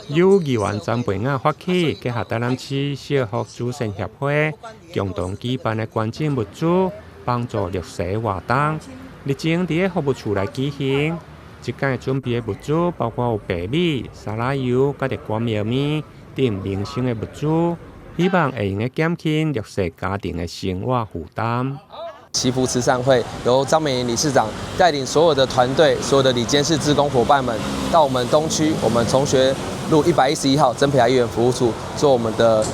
由議員詹培亞發起，結合台南市社福組成協會共同舉辦的捐贈物資，幫助弱勢活動，日前佇個服務處來舉行。即屆準備的物資包括有白米、沙拉油、甲日光麵麵等民生的物資，希望會用個減輕弱勢家庭的生活負擔。祈福慈善會由張美玲理事長帶領所有的團隊、所有的理監事志工夥伴們，到我們東區我們崇學路111號曾培亞議員服務處做我們的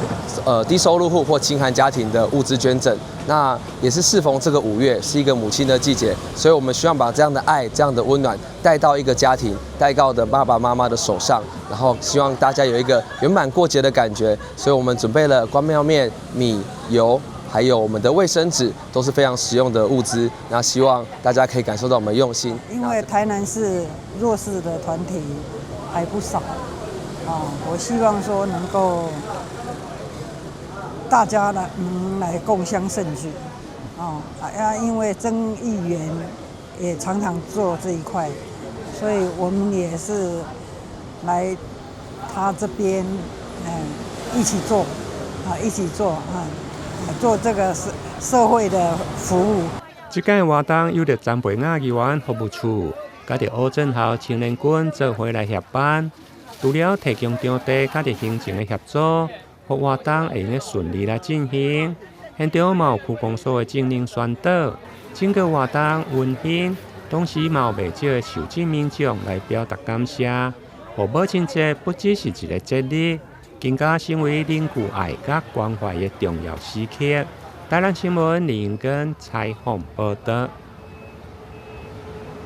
低收入戶或清寒家庭的物資捐贈。那也是適逢這個5月是一個母親的季節，所以我們希望把這樣的愛、這樣的溫暖帶到一個家庭，帶到的爸爸媽媽的手上，然後希望大家有一個圓滿過節的感覺。所以我們準備了關廟麵、米、油。還有我們的衛生紙都是非常實用的物資，那希望大家可以感受到我們的用心。因為台南市弱勢的團體還不少，我希望說能夠大家能來共襄盛舉，因為曾議員也常常做這一塊，所以我們也是來他這邊一起做，做這個社會的服務。這屆活動由着詹培亞議員服務處，甲着烏鎮校青年軍做伙來協辦。除了提供場地甲着行政的協助，互活動會用個順利來進行。現場嘛有區公所的正令宣導，整個活動溫馨，同時嘛有不少的受贈民眾來表達感謝。互母親節不只是一個節日，更加成為凝聚愛甲關懷的重要時刻。台南新聞林根採訪報道。